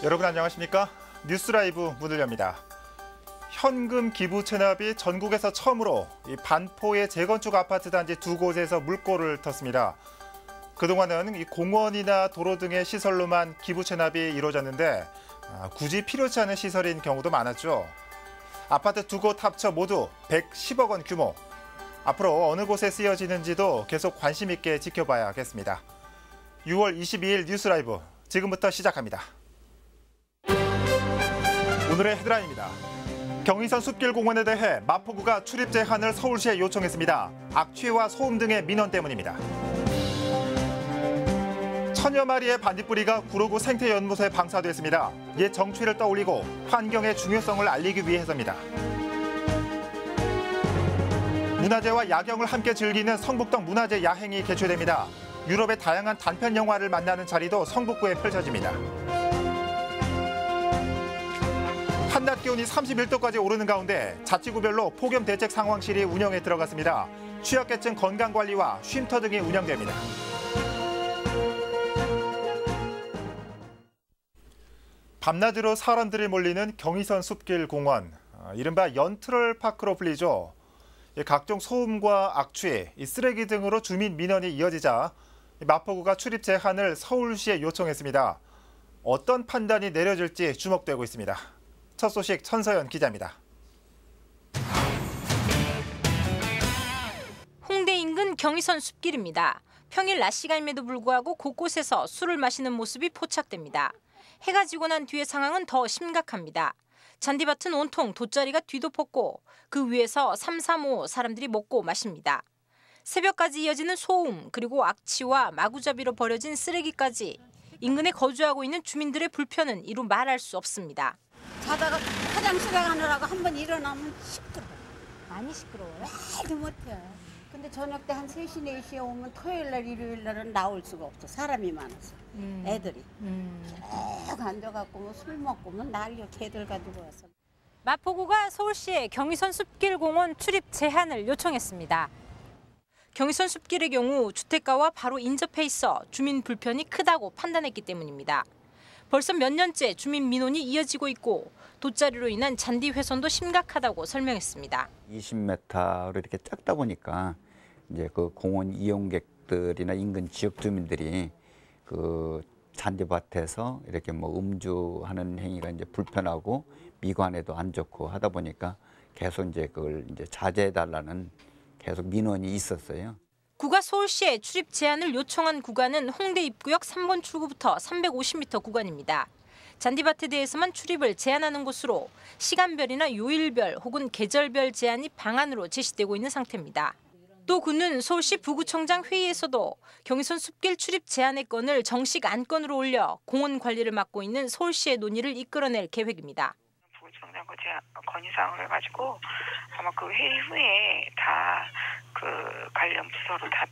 여러분 안녕하십니까? 뉴스라이브 문을 엽니다. 현금 기부 체납이 전국에서 처음으로 이 반포의 재건축 아파트 단지 두 곳에서 물꼬를 텄습니다. 그동안은 이 공원이나 도로 등의 시설로만 기부 체납이 이루어졌는데 굳이 필요치 않은 시설인 경우도 많았죠. 아파트 두 곳 합쳐 모두 110억 원 규모. 앞으로 어느 곳에 쓰여지는지도 계속 관심 있게 지켜봐야겠습니다. 6월 22일 뉴스라이브 지금부터 시작합니다. 오늘의 헤드라인입니다. 경의선 숲길공원에 대해 마포구가 출입 제한을 서울시에 요청했습니다. 악취와 소음 등의 민원 때문입니다. 천여 마리의 반딧불이가 구로구 생태연못에 방사됐습니다. 옛 정취를 떠올리고 환경의 중요성을 알리기 위해서입니다. 문화재와 야경을 함께 즐기는 성북동 문화재 야행이 개최됩니다. 유럽의 다양한 단편 영화를 만나는 자리도 성북구에 펼쳐집니다. 한낮 기온이 31도까지 오르는 가운데 자치구별로 폭염 대책 상황실이 운영에 들어갔습니다. 취약계층 건강관리와 쉼터 등이 운영됩니다. 밤낮으로 사람들이 몰리는 경의선 숲길 공원, 이른바 연트럴 파크로 불리죠. 각종 소음과 악취, 쓰레기 등으로 주민 민원이 이어지자 마포구가 출입 제한을 서울시에 요청했습니다. 어떤 판단이 내려질지 주목되고 있습니다. 첫 소식 천서연 기자입니다. 홍대 인근 경의선 숲길입니다. 평일 낮 시간임에도 불구하고 곳곳에서 술을 마시는 모습이 포착됩니다. 해가 지고 난 뒤의 상황은 더 심각합니다. 잔디밭은 온통 돗자리가 뒤덮었고 그 위에서 삼삼오오 사람들이 먹고 마십니다. 새벽까지 이어지는 소음 그리고 악취와 마구잡이로 버려진 쓰레기까지 인근에 거주하고 있는 주민들의 불편은 이루 말할 수 없습니다. 자다가 화장실에 가느라고 한번 일어나면 시끄러워. 많이 시끄러워요? 말도 못해. 근데 저녁 때 한 3시, 4시에 오면 토요일 날, 일요일 날은 나올 수가 없어. 사람이 많아서. 애들이. 쭉 앉아갖고 뭐 술 먹고 뭐 난리야. 개들 가지고 와서. 마포구가 서울시에 경의선 숲길공원 출입 제한을 요청했습니다. 경의선 숲길의 경우 주택가와 바로 인접해 있어 주민 불편이 크다고 판단했기 때문입니다. 벌써 몇 년째 주민 민원이 이어지고 있고 돗자리로 인한 잔디 훼손도 심각하다고 설명했습니다. 20m로 이렇게 작다 보니까 이제 그 공원 이용객들이나 인근 지역 주민들이 그 잔디밭에서 이렇게 뭐 음주하는 행위가 이제 불편하고 미관에도 안 좋고 하다 보니까 계속 이제 그걸 이제 자제해달라는 계속 민원이 있었어요. 구가 서울시에 출입 제한을 요청한 구간은 홍대 입구역 3번 출구부터 350m 구간입니다. 잔디밭에 대해서만 출입을 제한하는 곳으로 시간별이나 요일별 혹은 계절별 제한이 방안으로 제시되고 있는 상태입니다. 또 구는 서울시 부구청장 회의에서도 경의선 숲길 출입 제한의 건을 정식 안건으로 올려 공원 관리를 맡고 있는 서울시의 논의를 이끌어낼 계획입니다. 부구청장과 건의사항을 가지고 아마 그 회의 후에 다 그 관련 부서로 다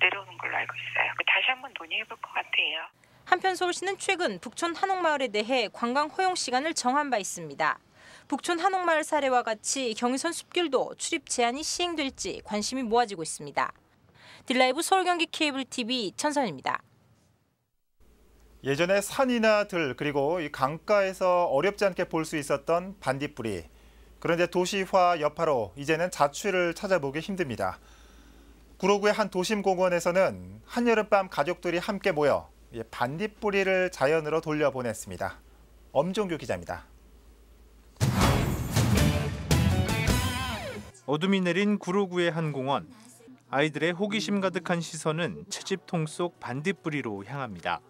내려오는 걸로 알고 있어요. 다시 한번 논의해 볼 것 같아요. 한편 서울시는 최근 북촌 한옥마을에 대해 관광 허용 시간을 정한 바 있습니다. 북촌 한옥마을 사례와 같이 경의선 숲길도 출입 제한이 시행될지 관심이 모아지고 있습니다. 딜라이브 서울경기 케이블 TV 천선입니다. 예전에 산이나 들 그리고 이 강가에서 어렵지 않게 볼 수 있었던 반딧불이. 그런데 도시화 여파로 이제는 자취를 찾아보기 힘듭니다. 구로구의 한 도심공원에서는 한여름밤 가족들이 함께 모여 반딧불이를 자연으로 돌려보냈습니다. 엄종규 기자입니다. 어둠이 내린 구로구의 한 공원. 아이들의 호기심 가득한 시선은 채집통 속 반딧불이로 향합니다.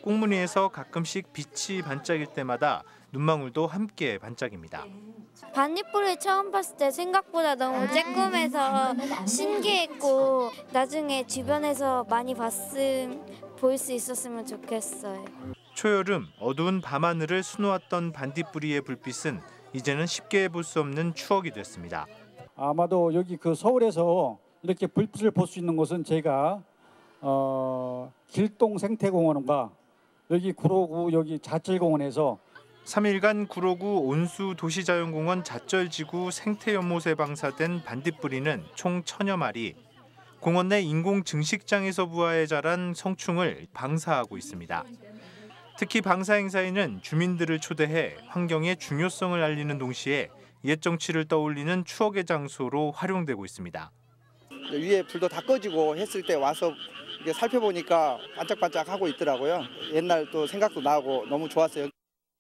꽁무니에서 가끔씩 빛이 반짝일 때마다 눈망울도 함께 반짝입니다. 반딧불을 처음 봤을 때 생각보다 너무 쬐끔해서 신기했고 나중에 주변에서 많이 볼 수 있었으면 좋겠어요. 초여름 어두운 밤하늘을 수놓았던 반딧불이의 불빛은 이제는 쉽게 볼 수 없는 추억이 됐습니다. 아마도 여기 그 서울에서 이렇게 불빛을 볼 수 있는 곳은 제가 길동 생태공원과 여기 구로구 여기 자철공원에서 3일간 구로구 온수 도시자연공원 자철지구 생태연못에 방사된 반딧불이는 총 1000여 마리. 공원 내 인공 증식장에서 부화해 자란 성충을 방사하고 있습니다. 특히 방사 행사에는 주민들을 초대해 환경의 중요성을 알리는 동시에 옛 정치를 떠올리는 추억의 장소로 활용되고 있습니다. 위에 불도 다 꺼지고 했을 때 와서 이렇게 살펴보니까 반짝반짝하고 있더라고요. 옛날 또 생각도 나고 너무 좋았어요.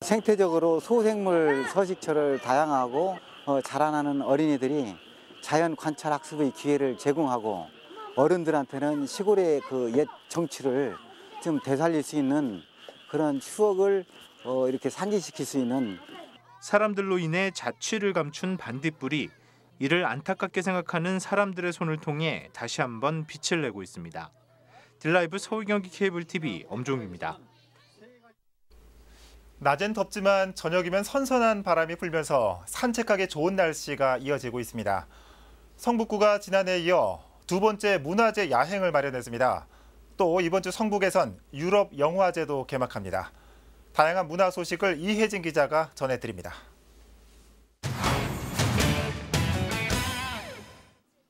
생태적으로 소생물 서식처를 다양하고 자라나는 어린이들이 자연 관찰 학습의 기회를 제공하고 어른들한테는 시골의 그 옛 정치를 좀 되살릴 수 있는 그런 추억을 이렇게 상기시킬 수 있는. 사람들로 인해 자취를 감춘 반딧불이 이를 안타깝게 생각하는 사람들의 손을 통해 다시 한번 빛을 내고 있습니다. 딜라이브 서울 경기 케이블 TV 엄종입니다. 낮엔 덥지만 저녁이면 선선한 바람이 불면서 산책하기 좋은 날씨가 이어지고 있습니다. 성북구가 지난해에 이어 두 번째 문화제 야행을 마련했습니다. 또 이번 주 성북에선 유럽 영화제도 개막합니다. 다양한 문화 소식을 이혜진 기자가 전해드립니다.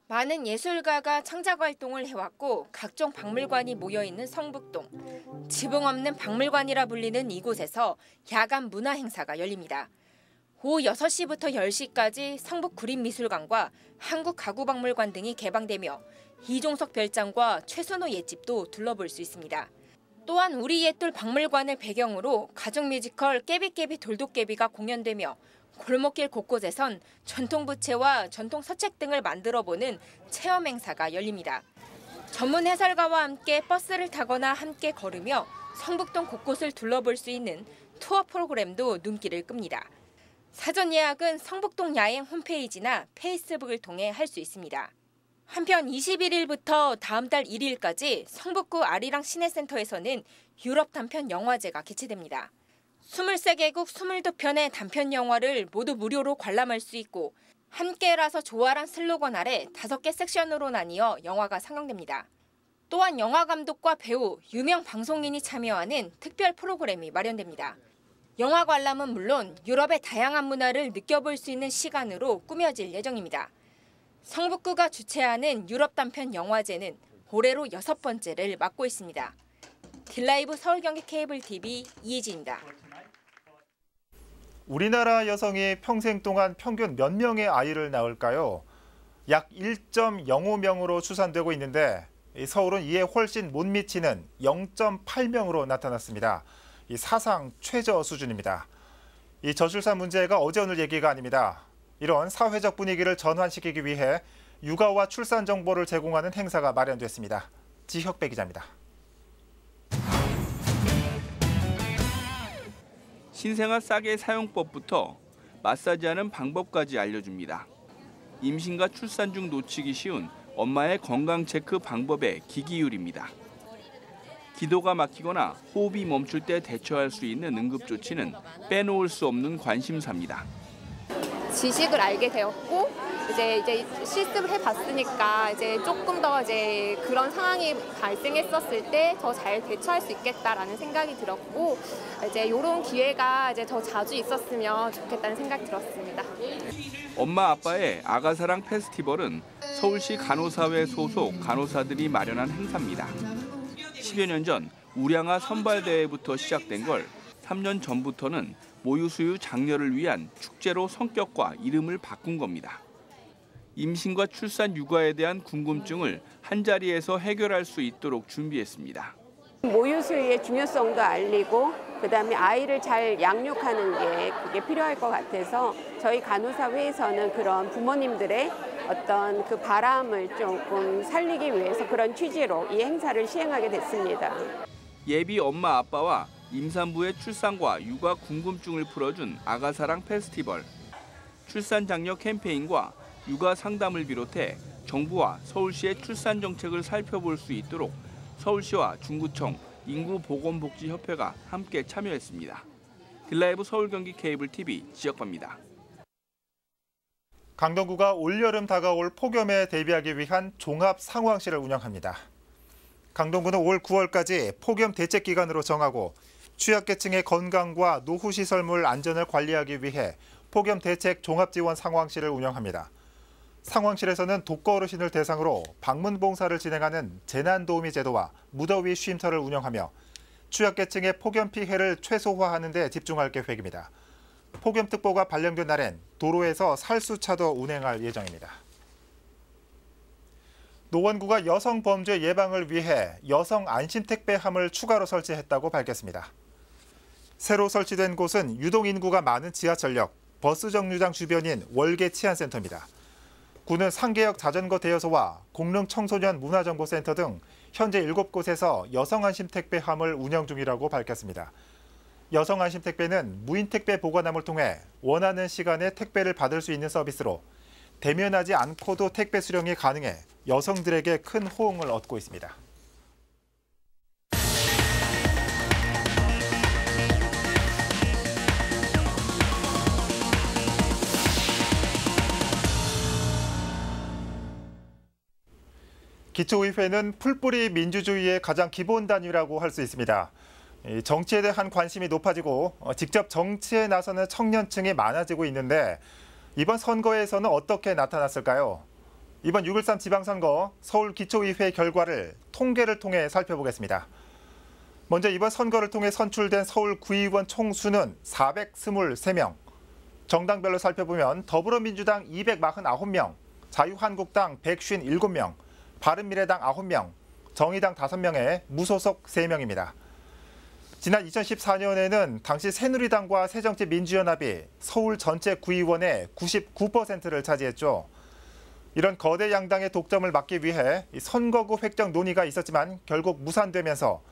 많은 예술가가 창작 활동을 해왔고 각종 박물관이 모여있는 성북동. 지붕 없는 박물관이라 불리는 이곳에서 야간 문화 행사가 열립니다. 오후 6시부터 10시까지 성북구림미술관과 한국가구박물관 등이 개방되며 이종석 별장과 최순호 옛집도 둘러볼 수 있습니다. 또한 우리 옛돌 박물관을 배경으로 가족 뮤지컬 깨비깨비 돌도깨비가 공연되며 골목길 곳곳에선 전통 부채와 전통 서책 등을 만들어보는 체험 행사가 열립니다. 전문 해설가와 함께 버스를 타거나 함께 걸으며 성북동 곳곳을 둘러볼 수 있는 투어 프로그램도 눈길을 끕니다. 사전 예약은 성북동 야행 홈페이지나 페이스북을 통해 할 수 있습니다. 한편 21일부터 다음 달 1일까지 성북구 아리랑 시내센터에서는 유럽 단편 영화제가 개최됩니다. 23개국 22편의 단편 영화를 모두 무료로 관람할 수 있고 함께라서 좋아란 슬로건 아래 5개 섹션으로 나뉘어 영화가 상영됩니다. 또한 영화 감독과 배우, 유명 방송인이 참여하는 특별 프로그램이 마련됩니다. 영화 관람은 물론 유럽의 다양한 문화를 느껴볼 수 있는 시간으로 꾸며질 예정입니다. 성북구가 주최하는 유럽 단편 영화제는 올해로 6번째를 맡고 있습니다. 딜라이브 서울 경기 케이블 TV 이혜진입니다. 우리나라 여성이 평생 동안 평균 몇 명의 아이를 낳을까요? 약 1.05명으로 추산되고 있는데 서울은 이에 훨씬 못 미치는 0.8명으로 나타났습니다. 이 사상 최저 수준입니다. 이 저출산 문제가 어제 오늘 얘기가 아닙니다. 이런 사회적 분위기를 전환시키기 위해 육아와 출산 정보를 제공하는 행사가 마련됐습니다. 지혁배 기자입니다. 신생아 싸개 사용법부터 마사지하는 방법까지 알려줍니다. 임신과 출산 중 놓치기 쉬운 엄마의 건강 체크 방법의 기기율입니다. 기도가 막히거나 호흡이 멈출 때 대처할 수 있는 응급조치는 빼놓을 수 없는 관심사입니다. 지식을 알게 되었고 이제 실습을 해봤으니까 이제 조금 더 이제 그런 상황이 발생했었을 때 더 잘 대처할 수 있겠다라는 생각이 들었고 이제 이런 기회가 이제 더 자주 있었으면 좋겠다는 생각이 들었습니다. 엄마 아빠의 아가사랑 페스티벌은 서울시 간호사회 소속 간호사들이 마련한 행사입니다. 10여 년 전 우량아 선발대회부터 시작된 걸 3년 전부터는 모유수유 장려를 위한 축제로 성격과 이름을 바꾼 겁니다. 임신과 출산 육아에 대한 궁금증을 한자리에서 해결할 수 있도록 준비했습니다. 모유수유의 중요성도 알리고 그다음에 아이를 잘 양육하는 게 그게 필요할 것 같아서 저희 간호사회에서는 그런 부모님들의 어떤 그 바람을 조금 살리기 위해서 그런 취지로 이 행사를 시행하게 됐습니다. 예비 엄마 아빠와 임산부의 출산과 육아 궁금증을 풀어준 아가사랑 페스티벌. 출산 장려 캠페인과 육아 상담을 비롯해 정부와 서울시의 출산 정책을 살펴볼 수 있도록 서울시와 중구청, 인구보건복지협회가 함께 참여했습니다. 딜라이브 서울 경기 케이블 TV 지역과입니다. 강동구가 올여름 다가올 폭염에 대비하기 위한 종합 상황실을 운영합니다. 강동구는 올 9월까지 폭염 대책 기간으로 정하고 취약계층의 건강과 노후시설물 안전을 관리하기 위해 폭염 대책 종합지원 상황실을 운영합니다. 상황실에서는 독거 어르신을 대상으로 방문 봉사를 진행하는 재난도우미 제도와 무더위 쉼터를 운영하며 취약계층의 폭염 피해를 최소화하는 데 집중할 계획입니다. 폭염특보가 발령된 날엔 도로에서 살수차도 운행할 예정입니다. 노원구가 여성 범죄 예방을 위해 여성 안심택배함을 추가로 설치했다고 밝혔습니다. 새로 설치된 곳은 유동 인구가 많은 지하철역, 버스 정류장 주변인 월계 치안센터입니다. 구는 상계역 자전거 대여소와 공릉 청소년 문화정보센터 등 현재 7곳에서 여성 안심택배함을 운영 중이라고 밝혔습니다. 여성 안심택배는 무인택배 보관함을 통해 원하는 시간에 택배를 받을 수 있는 서비스로 대면하지 않고도 택배 수령이 가능해 여성들에게 큰 호응을 얻고 있습니다. 기초의회는 풀뿌리 민주주의의 가장 기본 단위라고 할 수 있습니다. 정치에 대한 관심이 높아지고 직접 정치에 나서는 청년층이 많아지고 있는데 이번 선거에서는 어떻게 나타났을까요? 이번 6.13 지방선거 서울 기초의회 결과를 통계를 통해 살펴보겠습니다. 먼저 이번 선거를 통해 선출된 서울 구의원 총수는 423명, 정당별로 살펴보면 더불어민주당 249명, 자유한국당 157명, 바른미래당 9명, 정의당 5명에 무소속 3명입니다. 지난 2014년에는 당시 새누리당과 새정치민주연합이 서울 전체 구의원의 99%를 차지했죠. 이런 거대 양당의 독점을 막기 위해 선거구 획정 논의가 있었지만 결국 무산되면서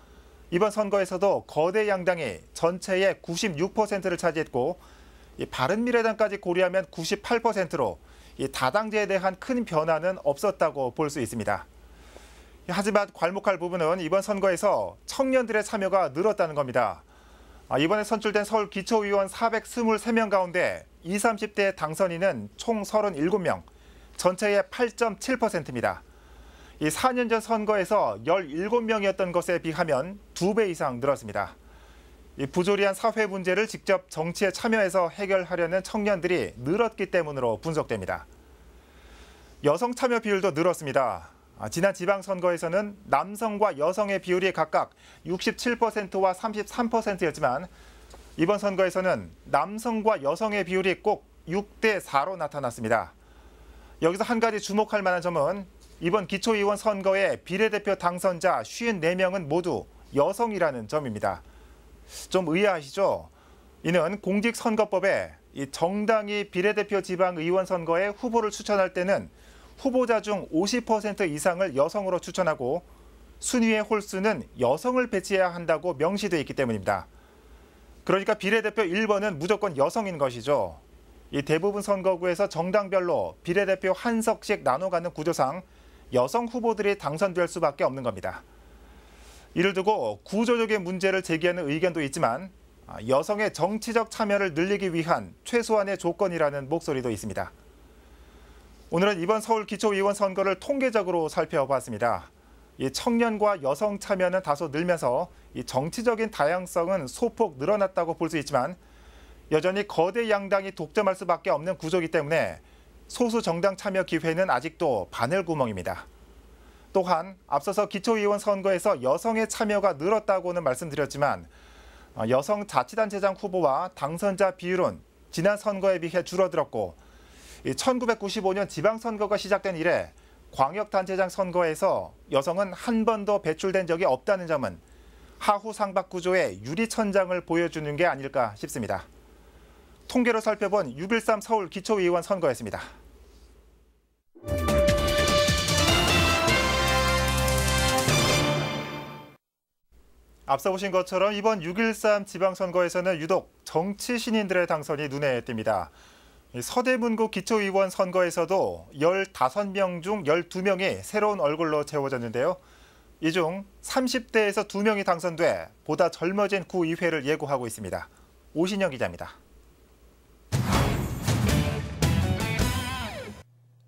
이번 선거에서도 거대 양당이 전체의 96%를 차지했고 바른미래당까지 고려하면 98%로 다당제에 대한 큰 변화는 없었다고 볼 수 있습니다. 하지만 괄목할 부분은 이번 선거에서 청년들의 참여가 늘었다는 겁니다. 이번에 선출된 서울 기초의원 423명 가운데 20, 30대 당선인은 총 37명, 전체의 8.7%입니다. 이 4년 전 선거에서 17명이었던 것에 비하면 2배 이상 늘었습니다. 이 부조리한 사회 문제를 직접 정치에 참여해서 해결하려는 청년들이 늘었기 때문으로 분석됩니다. 여성 참여 비율도 늘었습니다. 지난 지방선거에서는 남성과 여성의 비율이 각각 67%와 33%였지만 이번 선거에서는 남성과 여성의 비율이 꼭 6대 4로 나타났습니다. 여기서 한 가지 주목할 만한 점은 이번 기초의원 선거의 비례대표 당선자 54명은 모두 여성이라는 점입니다. 좀 의아하시죠? 이는 공직선거법에 이 정당이 비례대표 지방의원 선거에 후보를 추천할 때는 후보자 중 50% 이상을 여성으로 추천하고 순위의 홀수는 여성을 배치해야 한다고 명시되어 있기 때문입니다. 그러니까 비례대표 1번은 무조건 여성인 것이죠. 이 대부분 선거구에서 정당별로 비례대표 한 석씩 나눠가는 구조상 여성 후보들이 당선될 수밖에 없는 겁니다. 이를 두고 구조적인 문제를 제기하는 의견도 있지만 여성의 정치적 참여를 늘리기 위한 최소한의 조건이라는 목소리도 있습니다. 오늘은 이번 서울 기초의원 선거를 통계적으로 살펴봤습니다. 이 청년과 여성 참여는 다소 늘면서 이 정치적인 다양성은 소폭 늘어났다고 볼 수 있지만 여전히 거대 양당이 독점할 수밖에 없는 구조이기 때문에 소수 정당 참여 기회는 아직도 바늘구멍입니다. 또한 앞서서 기초의원 선거에서 여성의 참여가 늘었다고는 말씀드렸지만 여성 자치단체장 후보와 당선자 비율은 지난 선거에 비해 줄어들었고 1995년 지방선거가 시작된 이래 광역단체장 선거에서 여성은 한 번도 배출된 적이 없다는 점은 하후 상박 구조의 유리천장을 보여주는 게 아닐까 싶습니다. 통계로 살펴본 6.13 서울 기초의원 선거였습니다. 앞서 보신 것처럼 이번 6.13 지방선거에서는 유독 정치 신인들의 당선이 눈에 띕니다. 서대문구 기초의원 선거에서도 15명 중 12명이 새로운 얼굴로 채워졌는데요. 이 중 30대에서 2명이 당선돼 보다 젊어진 구의회를 예고하고 있습니다. 오신영 기자입니다.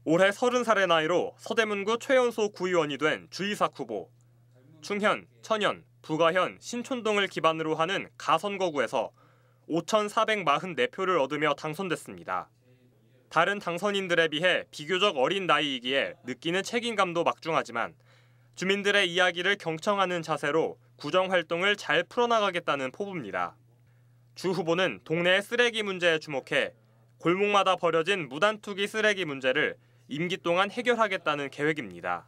올해 30살의 나이로 서대문구 최연소 구의원이 된 주이삭 후보. 충현, 천연, 부가현, 신촌 등을 기반으로 하는 가선거구에서 5,444표를 얻으며 당선됐습니다. 다른 당선인들에 비해 비교적 어린 나이이기에 느끼는 책임감도 막중하지만 주민들의 이야기를 경청하는 자세로 구정 활동을 잘 풀어나가겠다는 포부입니다. 주 후보는 동네의 쓰레기 문제에 주목해 골목마다 버려진 무단투기 쓰레기 문제를 임기 동안 해결하겠다는 계획입니다.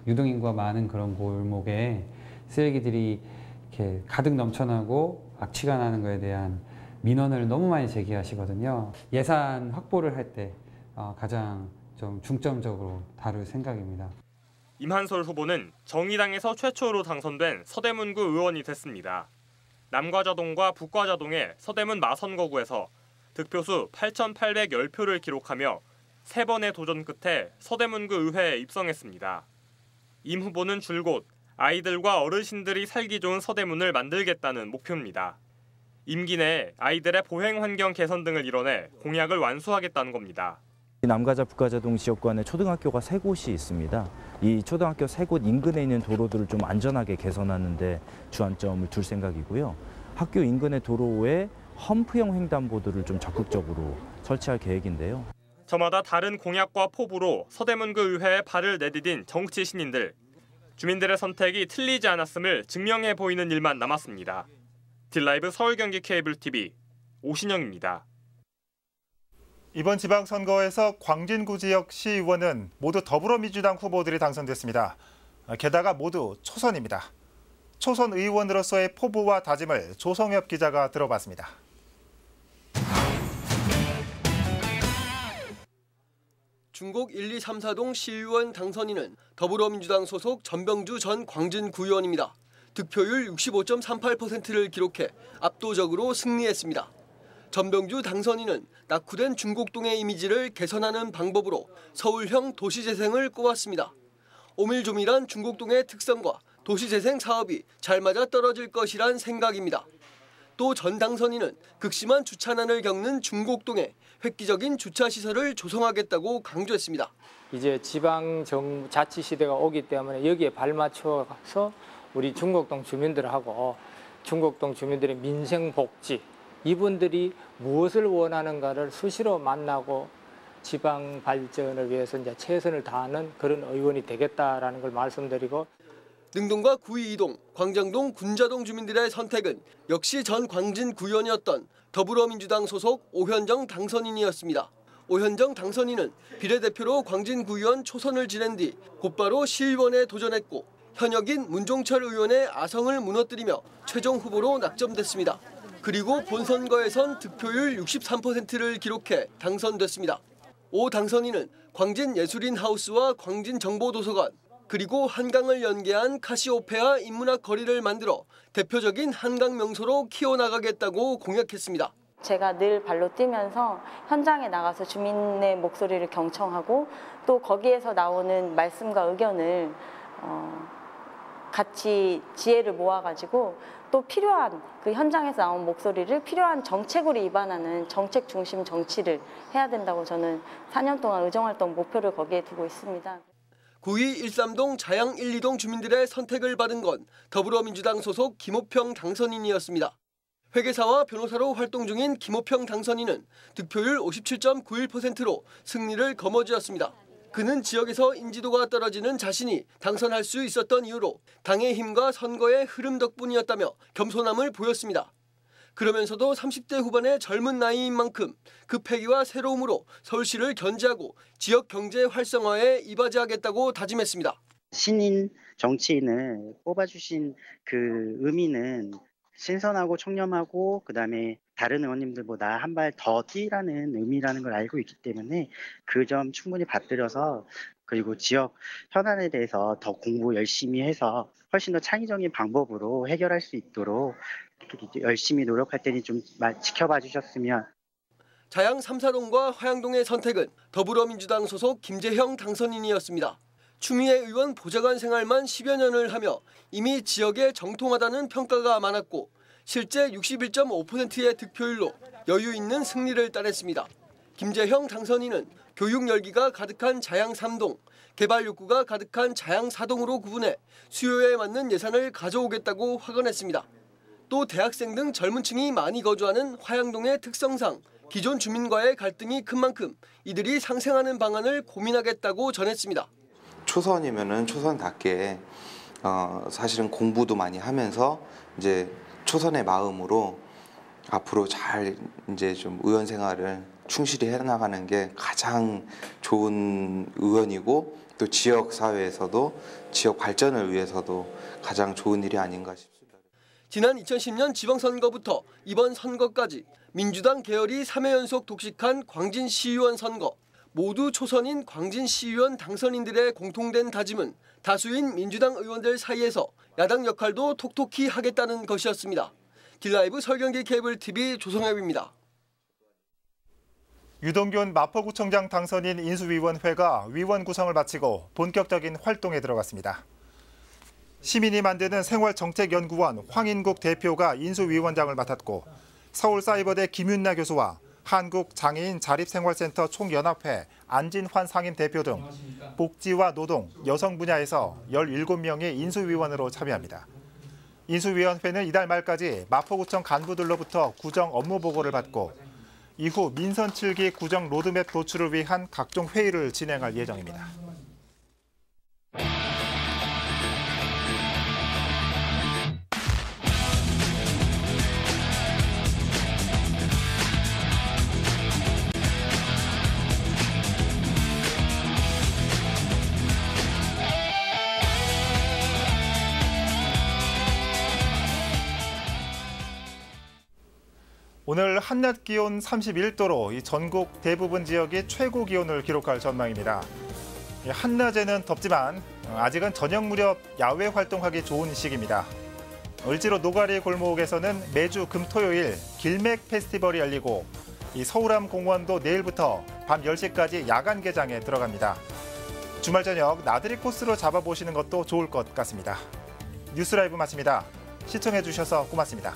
유동인구가 많은 그런 골목에 쓰레기들이 이렇게 가득 넘쳐나고 악취가 나는 것에 대한 민원을 너무 많이 제기하시거든요. 예산 확보를 할 때 가장 좀 중점적으로 다룰 생각입니다. 임한솔 후보는 정의당에서 최초로 당선된 서대문구 의원이 됐습니다. 남과자동과 북과자동의 서대문 마선거구에서 득표수 8,810표를 기록하며 3번의 도전 끝에 서대문구 의회에 입성했습니다. 임 후보는 줄곧 아이들과 어르신들이 살기 좋은 서대문을 만들겠다는 목표입니다. 임기 내에 아이들의 보행 환경 개선 등을 이뤄내 공약을 완수하겠다는 겁니다. 남과자 북과자동 지역구안에 초등학교가 3곳이 있습니다. 이 초등학교 3곳 인근에 있는 도로들을 좀 안전하게 개선하는 데 주안점을 둘 생각이고요. 학교 인근의 도로에 험프형 횡단보도를 좀 적극적으로 설치할 계획인데요. 저마다 다른 공약과 포부로 서대문구 의회에 발을 내디딘 정치 신인들. 주민들의 선택이 틀리지 않았음을 증명해 보이는 일만 남았습니다. 딜라이브 서울 경기 케이블 TV 오신영입니다. 이번 지방선거에서 광진구 지역 시의원은 모두 더불어민주당 후보들이 당선됐습니다. 게다가 모두 초선입니다. 초선 의원으로서의 포부와 다짐을 조성엽 기자가 들어봤습니다. 중곡 1, 2, 3, 4동 시의원 당선인은 더불어민주당 소속 전병주 전 광진구의원입니다. 득표율 65.38%를 기록해 압도적으로 승리했습니다. 전병주 당선인은 낙후된 중곡동의 이미지를 개선하는 방법으로 서울형 도시재생을 꼽았습니다. 오밀조밀한 중곡동의 특성과 도시재생 사업이 잘 맞아떨어질 것이란 생각입니다. 또 전 당선인은 극심한 주차난을 겪는 중곡동에 획기적인 주차시설을 조성하겠다고 강조했습니다. 이제 지방자치 시대가 오기 때문에 여기에 발맞춰서 우리 중곡동 주민들하고 중곡동 주민들의 민생복지, 이분들이 무엇을 원하는가를 수시로 만나고 지방 발전을 위해서 이제 최선을 다하는 그런 의원이 되겠다라는 걸 말씀드리고, 능동과 구의 이동, 광장동, 군자동 주민들의 선택은 역시 전 광진구의원이었던 더불어민주당 소속 오현정 당선인이었습니다. 오현정 당선인은 비례대표로 광진구의원 초선을 지낸 뒤 곧바로 시의원에 도전했고 현역인 문종철 의원의 아성을 무너뜨리며 최종 후보로 낙점됐습니다. 그리고 본선거에선 득표율 63%를 기록해 당선됐습니다. 오 당선인은 광진예술인하우스와 광진정보도서관, 그리고 한강을 연계한 카시오페아 인문학 거리를 만들어 대표적인 한강 명소로 키워나가겠다고 공약했습니다. 제가 늘 발로 뛰면서 현장에 나가서 주민의 목소리를 경청하고 또 거기에서 나오는 말씀과 의견을 같이 지혜를 모아가지고 또 필요한 그 현장에서 나온 목소리를 필요한 정책으로 입안하는 정책 중심 정치를 해야 된다고 저는 4년 동안 의정활동 목표를 거기에 두고 있습니다. 9위 13동 자양 1, 2동 주민들의 선택을 받은 건 더불어민주당 소속 김호평 당선인이었습니다. 회계사와 변호사로 활동 중인 김호평 당선인은 득표율 57.91%로 승리를 거머쥐었습니다. 그는 지역에서 인지도가 떨어지는 자신이 당선할 수 있었던 이유로 당의 힘과 선거의 흐름 덕분이었다며 겸손함을 보였습니다. 그러면서도 30대 후반의 젊은 나이인 만큼 그 패기와 새로움으로 서울시를 견제하고 지역 경제 활성화에 이바지하겠다고 다짐했습니다. 신인 정치인을 뽑아주신 그 의미는 신선하고 청렴하고 그다음에 다른 의원님들보다 한 발 더 뛰라는 의미라는 걸 알고 있기 때문에 그 점 충분히 받들여서 그리고 지역 현안에 대해서 더 공부 열심히 해서 훨씬 더 창의적인 방법으로 해결할 수 있도록 열심히 노력할 테니 좀 지켜봐 주셨으면. 자양 3, 4동과 화양동의 선택은 더불어민주당 소속 김재형 당선인이었습니다. 추미애 의원 보좌관 생활만 10여 년을 하며 이미 지역에 정통하다는 평가가 많았고 실제 61.5%의 득표율로 여유 있는 승리를 따냈습니다. 김재형 당선인은 교육 열기가 가득한 자양 3동, 개발 욕구가 가득한 자양 4동으로 구분해 수요에 맞는 예산을 가져오겠다고 확언했습니다. 또 대학생 등 젊은 층이 많이 거주하는 화양동의 특성상 기존 주민과의 갈등이 큰 만큼 이들이 상생하는 방안을 고민하겠다고 전했습니다. 초선이면은 초선답게 사실은 공부도 많이 하면서 이제 초선의 마음으로 앞으로 잘 이제 좀 의원 생활을 충실히 해나가는 게 가장 좋은 의원이고 또 지역 사회에서도 지역 발전을 위해서도 가장 좋은 일이 아닌가 싶습니다. 지난 2010년 지방선거부터 이번 선거까지 민주당 계열이 3회 연속 독식한 광진시의원 선거. 모두 초선인 광진시의원 당선인들의 공통된 다짐은 다수인 민주당 의원들 사이에서 야당 역할도 톡톡히 하겠다는 것이었습니다. 딜라이브 설경기 케이블TV 조성엽입니다. 유동균 마포구청장 당선인 인수위원회가 위원 구성을 마치고 본격적인 활동에 들어갔습니다. 시민이 만드는 생활정책연구원 황인국 대표가 인수위원장을 맡았고 서울사이버대 김윤나 교수와 한국장애인 자립생활센터 총연합회 안진환 상임대표 등 복지와 노동, 여성 분야에서 17명이 인수위원으로 참여합니다. 인수위원회는 이달 말까지 마포구청 간부들로부터 구정 업무 보고를 받고 이후 민선 7기 구정 로드맵 도출을 위한 각종 회의를 진행할 예정입니다. 오늘 한낮 기온 31도로 이 전국 대부분 지역이 최고 기온을 기록할 전망입니다. 한낮에는 덥지만 아직은 저녁 무렵 야외 활동하기 좋은 시기입니다. 을지로 노가리 골목에서는 매주 금, 토요일 길맥 페스티벌이 열리고 이 서울암 공원도 내일부터 밤 10시까지 야간 개장에 들어갑니다. 주말 저녁 나들이 코스로 잡아보시는 것도 좋을 것 같습니다. 뉴스라이브 마칩니다. 시청해주셔서 고맙습니다.